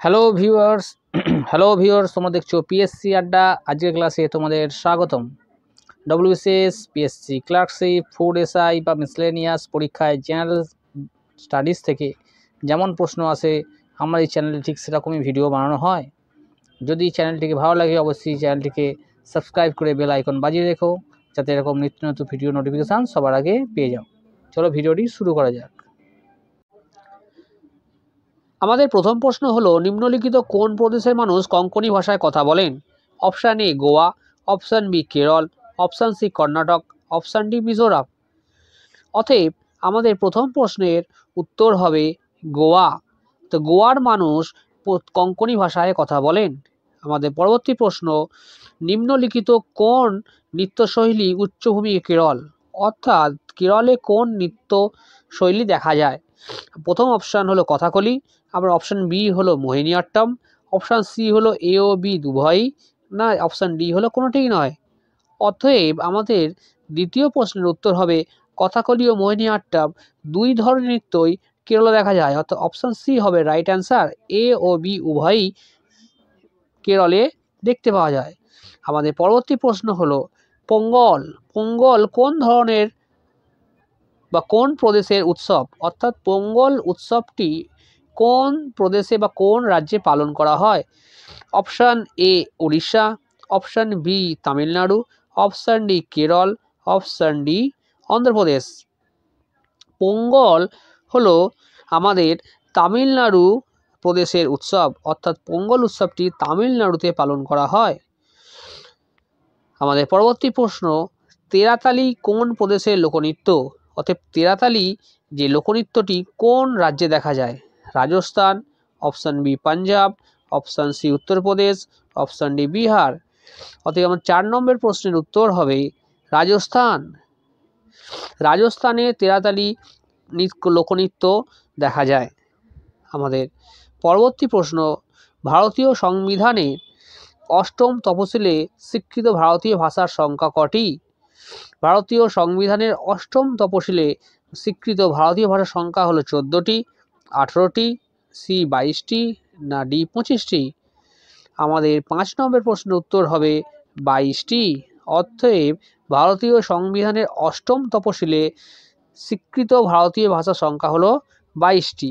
Hello viewers hello viewers তোমরা দেখছো PSC আড্ডা। আজকের ক্লাসে তোমাদের স্বাগতম। WBCS, PSC clerkship, food SI বা মিসলেনিয়াস পরীক্ষায় জেনারেল স্টাডিজ থেকে যেমন প্রশ্ন আসে আমার এই চ্যানেলে ঠিক সেরকমই ভিডিও বানানো হয়। যদি চ্যানেলটিকে ভালো লাগে অবশ্যই চ্যানেলটিকে সাবস্ক্রাইব করে বেল আইকন বাজিয়ে রেখো, যাতে এরকম নিত্য নতুন ভিডিও নোটিফিকেশান সবার আগে পেয়ে যাও। চলো ভিডিওটি শুরু করা যাক। আমাদের প্রথম প্রশ্ন হলো, নিম্নলিখিত কোন প্রদেশের মানুষ কোঙ্কনি ভাষায় কথা বলেন? Option A Goa, option B Kerala, option C Karnataka, option D Mizoram. অতএব আমাদের প্রথম প্রশ্নের উত্তর হবে গোয়া। তো গোয়ার মানুষ কোঙ্কনি ভাষায় কথা বলেন। আমাদের পরবর্তী প্রশ্ন, নিম্নলিখিত কোন নৃত্যশৈলী উচ্চভূমি কেরল? অর্থাৎ কেরলে কোন নৃত্যশৈলী দেখা যায়? প্রথম অপশান হলো কথাকলি, আবার অপশান বি হলো মোহিনীঅট্টম, অপশান সি হলো এ ও বি উভয়ই, না অপশান ডি হলো কোনোটিই নয়। অতএব আমাদের দ্বিতীয় প্রশ্নের উত্তর হবে কথাকলি ও মোহিনীঅট্টম দুই ধরনের নৃত্যই কেরলে দেখা যায়। অর্থাৎ অপশান সি হবে রাইট অ্যান্সার, এ ও বি উভয়ই কেরলে দেখতে পাওয়া যায়। আমাদের পরবর্তী প্রশ্ন হলো পোঙ্গল। পোঙ্গল কোন ধরনের বা কোন প্রদেশের উৎসব? অর্থাৎ পোঙ্গল উৎসবটি কোন প্রদেশে বা কোন রাজ্যে পালন করা হয়? Option A Orissa, option B Tamil Nadu, option D Kerala, option D Andhra Pradesh. Pongal হলো আমাদের তামিলনাড়ু প্রদেশের উৎসব, অর্থাৎ পোঙ্গল উৎসবটি তামিলনাড়ুতে পালন করা হয়। আমাদের পরবর্তী প্রশ্ন, তেরাতালি কোন প্রদেশের লোকনৃত্য? অর্থাৎ তেরাতালি যে লোকনৃত্যটি কোন রাজ্যে দেখা যায়? Rajasthan, option B Punjab, option C Uttar Pradesh, option D Bihar. অতএব আমার 4 নম্বর প্রশ্নের উত্তর হবে রাজস্থান। রাজস্থানে তেরাতালি লোকনৃত্য দেখা যায়। আমাদের পরবর্তী প্রশ্ন, ভারতীয় সংবিধানে অষ্টম তফসিলে স্বীকৃত ভারতীয় ভাষার সংখ্যা কটি? ভারতীয় সংবিধানের অষ্টম তফসিলে স্বীকৃত ভারতীয় ভাষার সংখ্যা হলো 14টি, 18টি, সি 22টি, না ডি 25টি। আমাদের 5 নম্বর প্রশ্নের উত্তর হবে 22টি। অতএব ভারতীয় সংবিধানের অষ্টম তফসিলে স্বীকৃত ভারতীয় ভাষার সংখ্যা হলো 22টি।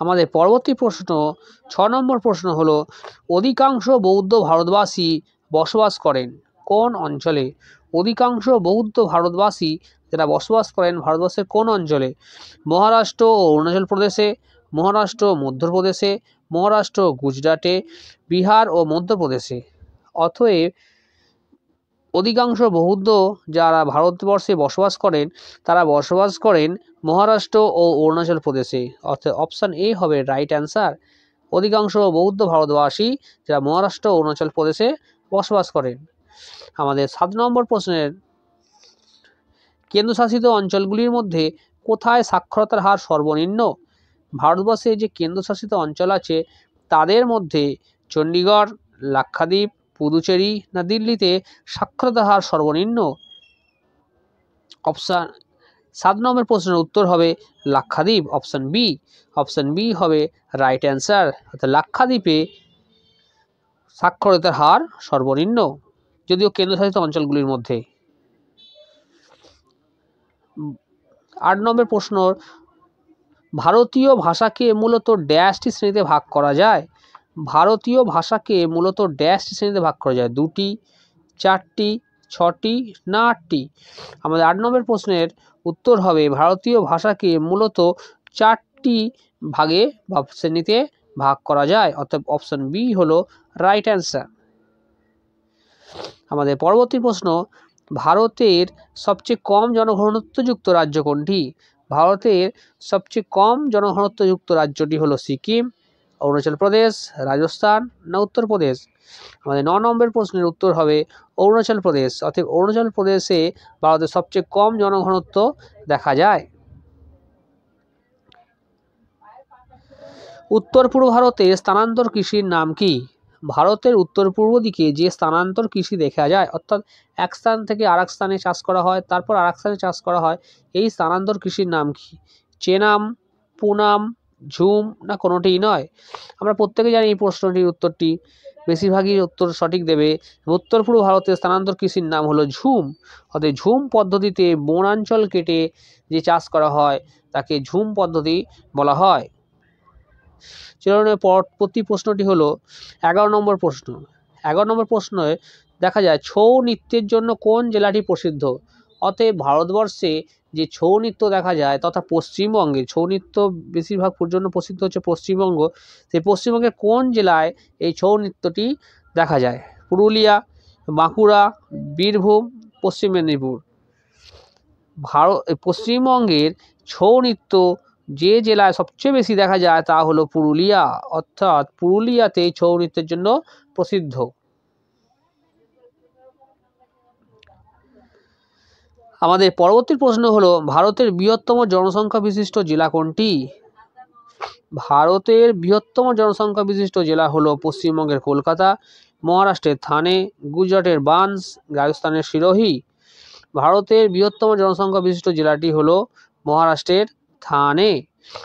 আমাদের পরবর্তী প্রশ্ন 6 নম্বর প্রশ্ন হলো, অধিকাংশ বৌদ্ধ ভারতবাসী বসবাস করেন কোন অঞ্চলে? অধিকাংশ বৌদ্ধ ভারতবাসী যারা বসবাস করেন ভারতবর্ষের কোন অঞ্চলে? মহারাষ্ট্র ও অরুণাচল প্রদেশে, মহারাষ্ট্র ও মধ্যপ্রদেশে, মহারাষ্ট্র ও গুজরাটে, বিহার ও মধ্যপ্রদেশে। অতএব অধিকাংশ বৌদ্ধ যারা ভারতবর্ষে বসবাস করেন তারা বসবাস করেন মহারাষ্ট্র ও অরুণাচল প্রদেশে। অর্থাৎ অপশান এ হবে রাইট অ্যান্সার, অধিকাংশ বৌদ্ধ ভারতবাসী যারা মহারাষ্ট্র ও অরুণাচল প্রদেশে বসবাস করেন। আমাদের 7 নম্বর প্রশ্নের, কেন্দ্রশাসিত অঞ্চলগুলির মধ্যে কোথায় সাক্ষরতার হার সর্বনিম্ন? ভারতবর্ষে যে কেন্দ্রশাসিত অঞ্চল আছে তাদের মধ্যে চণ্ডীগড়, লাক্ষাদ্বীপ, পুদুচেরি, না দিল্লিতে সাক্ষরতার হার সর্বনিম্ন? অপশান 7 নম্বর প্রশ্নের উত্তর হবে Lakshadweep, option B. Option B হবে রাইট অ্যান্সার, অর্থাৎ লাক্ষাদ্বীপে সাক্ষরতার হার সর্বনিম্ন, যদিও কেন্দ্রশাসিত অঞ্চলগুলির মধ্যে। 8 নম্বর প্রশ্ন, ভারতীয় ভাষাকে মূলত ড্যাশটি শ্রেণীতে ভাগ করা যায়? ভারতীয় ভাষাকে মূলত ড্যাশটি শ্রেণীতে ভাগ করা যায়, 2টি, 4টি, 6টি, না 8টি। আমাদের 8 নম্বর প্রশ্নের উত্তর হবে ভারতীয় ভাষাকে মূলত 4টি ভাগে বা শ্রেণীতে ভাগ করা যায়, অর্থাৎ অপশান বি হলো রাইট অ্যান্সার। আমাদের পরবর্তী প্রশ্ন, ভারতের সবচেয়ে কম জনঘনত্বযুক্ত রাজ্য কোনটি? ভারতের সবচেয়ে কম জনঘনত্বযুক্ত রাজ্যটি হলো সিকিম, অরুণাচল প্রদেশ, রাজস্থান, না উত্তরপ্রদেশ। আমাদের 9 নম্বর প্রশ্নের উত্তর হবে অরুণাচল প্রদেশ। অর্থাৎ অরুণাচল প্রদেশে ভারতের সবচেয়ে কম জনঘনত্ব দেখা যায়। উত্তর পূর্ব ভারতে স্থানান্তর কৃষির নাম কি? ভারতের উত্তর পূর্ব দিকে যে স্থানান্তর কৃষি দেখা যায়, অর্থাৎ এক স্থান থেকে আরেক স্থানে চাষ করা হয়, তারপর আরেক স্থানে চাষ করা হয়, এই স্থানান্তর কৃষির নাম কি? চেনাম, পুনাম, ঝুম না কোনোটিই নয়? আমরা প্রত্যেকে জানি এই প্রশ্নটির উত্তরটি, বেশিরভাগই উত্তর সঠিক দেবে। উত্তর পূর্ব ভারতের স্থানান্তর কৃষির নাম হলো ঝুম। অর্থাৎ ঝুম পদ্ধতিতে বনাঞ্চল কেটে যে চাষ করা হয় তাকে ঝুম পদ্ধতি বলা হয়। চলুন পরবর্তী প্রশ্নটি হলো 11 নম্বর প্রশ্ন। 11 নম্বর প্রশ্নে দেখা যায় ছৌ নৃত্যের জন্য কোন জেলাটি প্রসিদ্ধ? অতএব ভারতবর্ষে যে ছৌ নৃত্য দেখা যায় তথা পশ্চিমবঙ্গে ছৌ নৃত্য বেশিরভাগ জন্য প্রসিদ্ধ হচ্ছে পশ্চিমবঙ্গ। সেই পশ্চিমবঙ্গের কোন জেলায় এই ছৌ নৃত্যটি দেখা যায়? পুরুলিয়া, বাঁকুড়া, বীরভূম, পশ্চিম মেদিনীপুর। পশ্চিমবঙ্গের ছৌ নৃত্য যে জেলায় সবচেয়ে বেশি দেখা যায় তা হলো পুরুলিয়া, অর্থাৎ পুরুলিয়াতে ছৌ নৃত্যের জন্য প্রসিদ্ধ। আমাদের পরবর্তী প্রশ্ন হলো ভারতের বৃহত্তম জনসংখ্যা বিশিষ্ট জেলা কোনটি? ভারতের বৃহত্তম জনসংখ্যা বিশিষ্ট জেলা হলো পশ্চিমবঙ্গের কলকাতা, মহারাষ্ট্রের থানে, গুজরাটের বান্স, রাজস্থানের সিরোহি। ভারতের বৃহত্তম জনসংখ্যা বিশিষ্ট জেলাটি হলো মহারাষ্ট্রের থানে।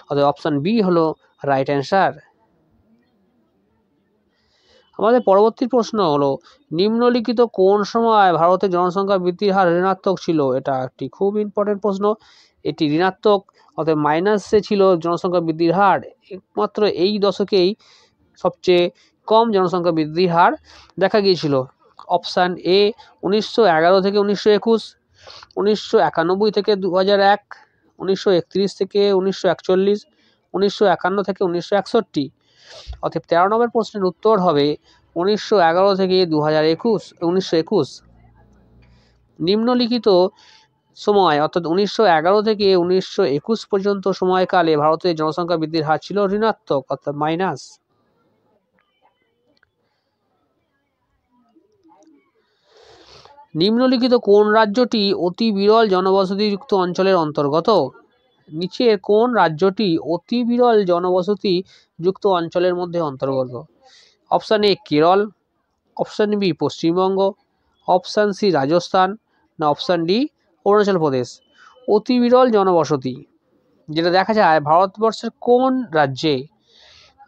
অর্থাৎ অপশান বি হলো রাইট অ্যান্সার। আমাদের পরবর্তী প্রশ্ন হলো নিম্নলিখিত কোন সময় ভারতের জনসংখ্যা বৃদ্ধির হার ঋণাত্মক ছিল? এটা একটি খুব ইম্পর্টেন্ট প্রশ্ন। এটি ঋণাত্মক অর্থাৎ মাইনাসে ছিল জনসংখ্যা বৃদ্ধির হার। একমাত্র এই দশকেই সবচেয়ে কম জনসংখ্যা বৃদ্ধির হার দেখা গিয়েছিল। অপশান এ 1911 থেকে 1921, 1991 থেকে 2001, 1931 থেকে 1941, 1951 থেকে 1961। অর্থাৎ 13 নম্বর প্রশ্নের উত্তর হবে 1911 থেকে 1921। নিম্নলিখিত সময় অর্থাৎ 1911 থেকে 1921 পর্যন্ত সময়কালে ভারতের জনসংখ্যা বৃদ্ধির হার ছিল ঋণাত্মক অর্থাৎ মাইনাস। নিম্নলিখিত কোন রাজ্যটি অতি বিরল জনবসতিযুক্ত অঞ্চলের অন্তর্গত? নিচের কোন রাজ্যটি অতি বিরল জনবসতি যুক্ত অঞ্চলের মধ্যে অন্তর্গত? Option A Kerala, option B Paschimbanga, option C Rajasthan, না অপশান ডি অরুণাচল প্রদেশ। অতি বিরল জনবসতি যেটা দেখা যায় ভারতবর্ষের কোন রাজ্যে?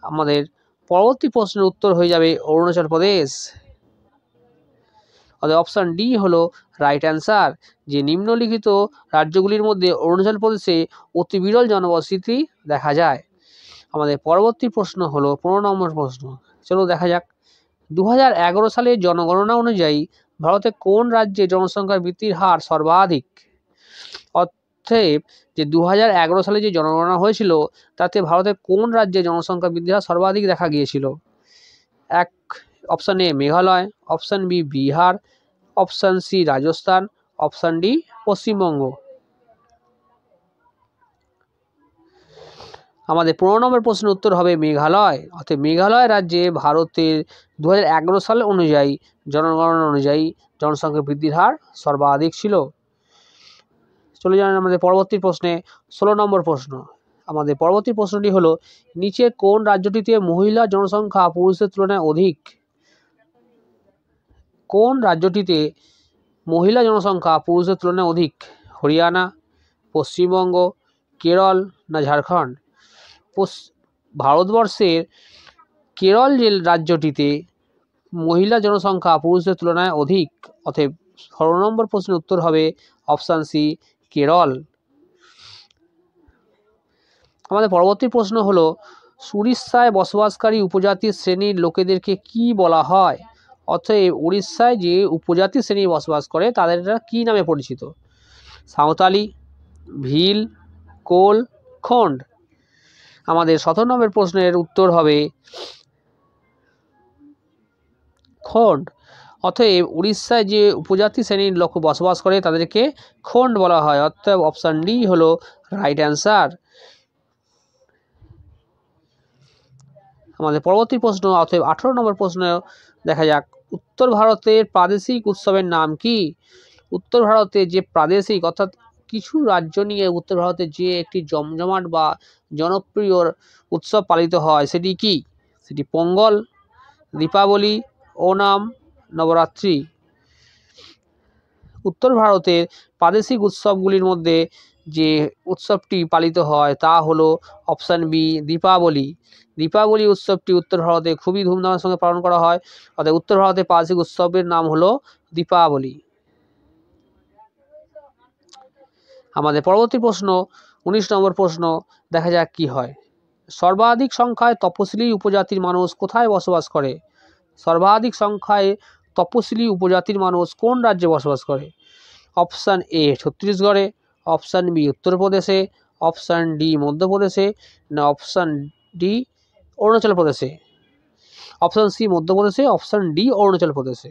আমাদের পরবর্তী প্রশ্নের উত্তর হয়ে যাবে অরুণাচল প্রদেশ। অর্থাৎ অপশান ডি হলো রাইট অ্যান্সার। যে নিম্নলিখিত রাজ্যগুলির মধ্যে অরুণাচল প্রদেশে অতি বিরল জনবসতি দেখা যায়। আমাদের পরবর্তী প্রশ্ন হলো 15 নম্বর প্রশ্ন। চলো দেখা যাক। 2011 সালের জনগণনা অনুযায়ী ভারতে কোন রাজ্যে জনসংখ্যার বৃদ্ধির হার সর্বাধিক? অতএব যে 2011 সালে যে জনগণনা হয়েছিল তাতে ভারতের কোন রাজ্যে জনসংখ্যা বৃদ্ধির হার সর্বাধিক দেখা গিয়েছিল? এক option A Meghalaya, option B Bihar, option C Rajasthan, option D Paschimbanga. আমাদের 15 নম্বর প্রশ্নের উত্তর হবে মেঘালয়। অর্থাৎ মেঘালয় রাজ্যে ভারতের 2011 সাল অনুযায়ী জনগণনা অনুযায়ী জনসংখ্যা বৃদ্ধির হার সর্বাধিক ছিল। চলে যান আমাদের পরবর্তী প্রশ্নে 16 নম্বর প্রশ্ন। আমাদের পরবর্তী প্রশ্নটি হলো নিচে কোন রাজ্যটিতে মহিলা জনসংখ্যা পুরুষের তুলনায় অধিক? কোন রাজ্যটিতে মহিলা জনসংখ্যা পুরুষের তুলনায় অধিক? হরিয়ানা, পশ্চিমবঙ্গ, কেরল, না ঝাড়খণ্ড? ভারতবর্ষের কেরল যে রাজ্যটিতে মহিলা জনসংখ্যা পুরুষের তুলনায় অধিক। অতএব 16 নম্বর প্রশ্নের উত্তর হবে অপশান সি কেরল। আমাদের পরবর্তী প্রশ্ন হলো উড়িষ্যায় বসবাসকারী উপজাতি শ্রেণীর লোকেদেরকে কি বলা হয়? অতএব উড়িষ্যায় যে উপজাতি শ্রেণী বসবাস করে তাদের কি নামে পরিচিত? সাঁওতালি, ভিল, কোল, খন্ড। আমাদের 17 নম্বর প্রশ্নের উত্তর হবে খন্ড। অতএব উড়িষ্যায় যে উপজাতি শ্রেণীর লোক বসবাস করে তাদেরকে খন্ড বলা হয়। অতএব অপশান ডি হলো রাইট অ্যান্সার। আমাদের পরবর্তী প্রশ্ন অতএব 18 নম্বর প্রশ্ন দেখা যাক। উত্তর ভারতের প্রাদেশিক উৎসবের নাম কি? উত্তর ভারতে যে প্রাদেশিক অর্থাৎ কিছু রাজ্য নিয়ে উত্তর ভারতে যে একটি জমজমাট বা জনপ্রিয় উৎসব পালিত হয় সেটি কি? সেটি পোঙ্গল, দীপাবলি, ওনাম, নবরাত্রি। উত্তর ভারতের প্রাদেশিক উৎসবগুলির মধ্যে যে উৎসবটি পালিত হয় তা হলো অপশান বি দীপাবলি। দীপাবলি উৎসবটি উত্তর ভারতে খুবই ধুমধামের সঙ্গে পালন করা হয়, অর্থাৎ উত্তর ভারতে বার্ষিক উৎসবের নাম হলো দীপাবলি। আমাদের পরবর্তী প্রশ্ন 19 নম্বর প্রশ্ন, দেখা যাক কি হয়। সর্বাধিক সংখ্যায় তপশিলি উপজাতির মানুষ কোথায় বসবাস করে? সর্বাধিক সংখ্যায় তপশিলি উপজাতির মানুষ কোন রাজ্যে বসবাস করে? অপশান এ ছত্তিশগড়ে, অপশান বি উত্তরপ্রদেশে, অপশান ডি মধ্যপ্রদেশে, না অপশান ডি অরুণাচল প্রদেশে। অপশান সি মধ্যপ্রদেশে, অপশান ডি অরুণাচল প্রদেশে।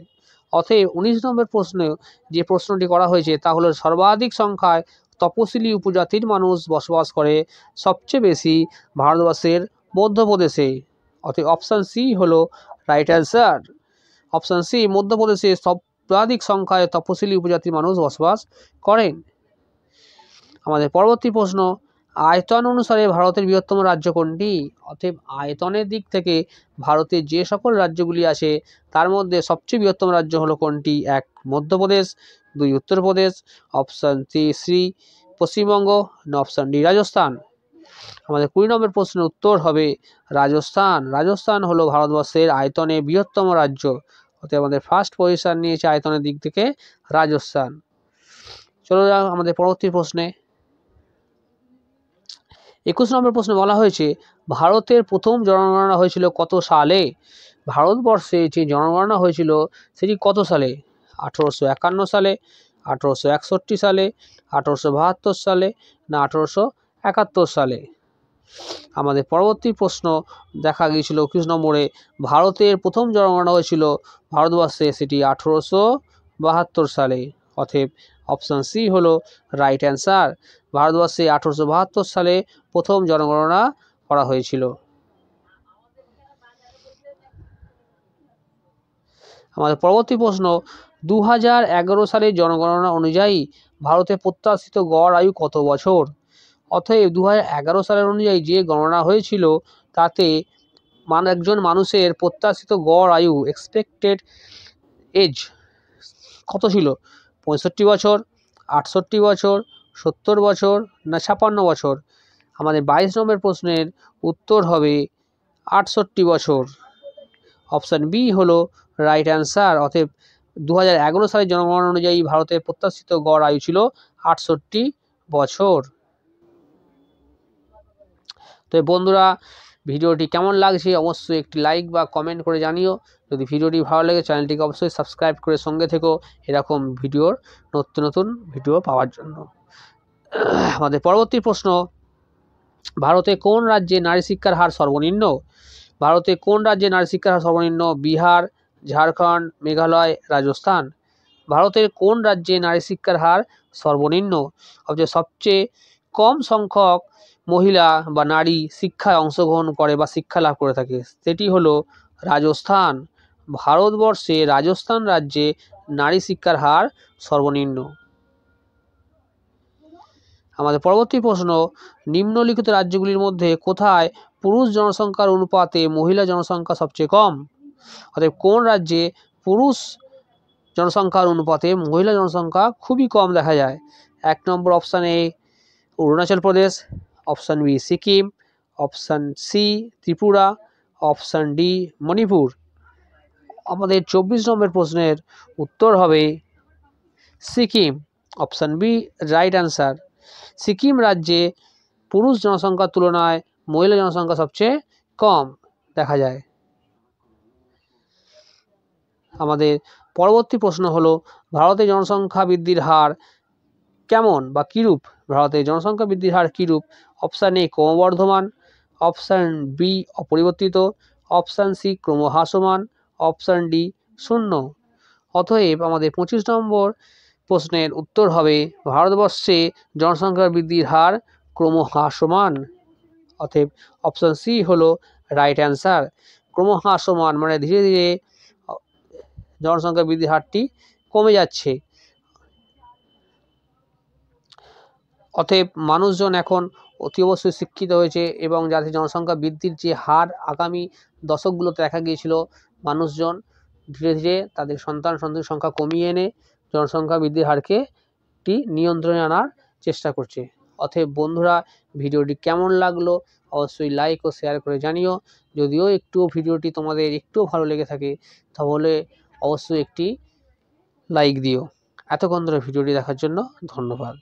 অতএব 19 নম্বর প্রশ্নে যে প্রশ্নটি করা হয়েছে তা হলো সর্বাধিক সংখ্যায় তপশিলি উপজাতির মানুষ বসবাস করে সবচেয়ে বেশি ভারতবর্ষের মধ্যপ্রদেশে। অতএব অপশান সি হলো রাইট অ্যান্সার। অপশান সি মধ্যপ্রদেশে সর্বাধিক সংখ্যায় তপশিলি উপজাতির মানুষ বসবাস করেন। আমাদের পরবর্তী প্রশ্ন, আয়তন অনুসারে ভারতের বৃহত্তম রাজ্য কোনটি? অতএব আয়তনের দিক থেকে ভারতের যে সকল রাজ্যগুলি আছে তার মধ্যে সবচেয়ে বৃহত্তম রাজ্য হলো কোনটি? 1 মধ্যপ্রদেশ, 2 উত্তরপ্রদেশ, অপশান সি পশ্চিমবঙ্গ, না অপশান ডি রাজস্থান। আমাদের 20 নম্বর প্রশ্নের উত্তর হবে রাজস্থান। রাজস্থান হলো ভারতবর্ষের আয়তনে বৃহত্তম রাজ্য, অতএব আমাদের ফার্স্ট পজিশন নিয়েছে আয়তনের দিক থেকে রাজস্থান। চলো যাক আমাদের পরবর্তী প্রশ্নে। 21 নম্বর প্রশ্নে বলা হয়েছে ভারতের প্রথম জনগণনা হয়েছিল কত সালে? ভারতবর্ষে যে জনগণনা হয়েছিল সেটি কত সালে? 1851 সালে, 1861 সালে, 1872 সালে, না 1871 সালে। আমাদের পরবর্তী প্রশ্ন দেখা গিয়েছিল 21 নম্বরে ভারতের প্রথম জনগণনা হয়েছিল ভারতবর্ষে, সেটি 1872 সালে। অতএব অপশান সি হলো রাইট অ্যান্সার। ভারতবর্ষে 1872 সালে প্রথম জনগণনা করা হয়েছিল। আমাদের পরবর্তী প্রশ্ন, 2011 সালের জনগণনা অনুযায়ী ভারতে প্রত্যাশিত গড় আয়ু কত বছর? অতএব 2011 সালের অনুযায়ী যে গণনা হয়েছিল তাতে একজন মানুষের প্রত্যাশিত গড় আয়ু এক্সপেক্টেড এজ কত ছিল? 65 বছর, 68 বছর, 70 বছর, না 56 বছর। আমাদের 22 নম্বর প্রশ্নের উত্তর হবে 68 বছর। অপশান বি হলো রাইট অ্যান্সার। অতএব 2011 সালের জনগণনা অনুযায়ী ভারতের প্রত্যাশিত গড় আয়ু ছিল 68 বছর। তো বন্ধুরা, ভিডিওটি কেমন লাগছে অবশ্যই একটি লাইক বা কমেন্ট করে জানিও। যদি ভিডিওটি ভালো লাগে চ্যানেলটিকে অবশ্যই সাবস্ক্রাইব করে সঙ্গে থেকো এরকম ভিডিওর নতুন নতুন ভিডিও পাওয়ার জন্য। আমাদের পরবর্তী প্রশ্ন, ভারতে কোন রাজ্যে নারী শিক্ষার হার সর্বনিম্ন? ভারতে কোন রাজ্যে নারী শিক্ষার হার সর্বনিম্ন? বিহার, ঝাড়খণ্ড, মেঘালয়, রাজস্থান। ভারতের কোন রাজ্যে নারী শিক্ষার হার সর্বনিম্ন? সবচেয়ে কম সংখ্যক মহিলা বা নারী শিক্ষায় অংশগ্রহণ করে বা শিক্ষা লাভ করে থাকে সেটি হলো রাজস্থান। ভারতবর্ষে রাজস্থান রাজ্যে নারী শিক্ষার হার সর্বনিম্ন। আমাদের পরবর্তী প্রশ্ন, নিম্নলিখিত রাজ্যগুলির মধ্যে কোথায় পুরুষ জনসংখ্যার অনুপাতে মহিলা জনসংখ্যা সবচেয়ে কম? অর্থাৎ কোন রাজ্যে পুরুষ জনসংখ্যার অনুপাতে মহিলা জনসংখ্যা খুবই কম দেখা যায়? 1 number option A Arunachal Pradesh, option B Sikkim, option C Tripura, option D Manipur. আমাদের 24 নম্বর প্রশ্নের উত্তর হবে Sikkim. Option B right answer. Sikkim রাজ্যে পুরুষ জনসংখ্যার তুলনায় মহিলা জনসংখ্যা সবচেয়ে কম দেখা যায়। আমাদের পরবর্তী প্রশ্ন হলো ভারতের জনসংখ্যা বৃদ্ধির হার কেমন বা কীরূপ? ভারতের জনসংখ্যা বৃদ্ধির হার কীরূপ? অপশান এ ক্রমবর্ধমান, অপশান বি অপরিবর্তিত, অপশান সি ক্রমহ্রাসমান, অপশান ডি 0। অতএব আমাদের 25 নম্বর প্রশ্নের উত্তর হবে ভারতবর্ষে জনসংখ্যা বৃদ্ধির হার ক্রমহ্রাসমান। অতএব অপশান সি হলো রাইট অ্যান্সার। ক্রমহ্রাসমান মানে ধীরে ধীরে জনসংখ্যা বৃদ্ধির হারটি কমে যাচ্ছে। অতএব মানুষজন এখন অতি অবশ্যই শিক্ষিত হয়েছে এবং যাতে জনসংখ্যা বৃদ্ধির যে হার আগামী দশকগুলোতে দেখা গিয়েছিল, মানুষজন ধীরে ধীরে তাদের সন্তান সংখ্যা কমিয়ে এনে জনসংখ্যা বৃদ্ধির হারকে নিয়ন্ত্রণে আনার চেষ্টা করছে। অতএব বন্ধুরা, ভিডিওটি কেমন লাগলো অবশ্যই লাইক ও শেয়ার করে জানিও। যদিও ভিডিওটি তোমাদের একটুও ভালো লেগে থাকে তাহলে অবশ্যই একটি লাইক দিও। এতক্ষণ ধরে ভিডিওটি দেখার জন্য ধন্যবাদ।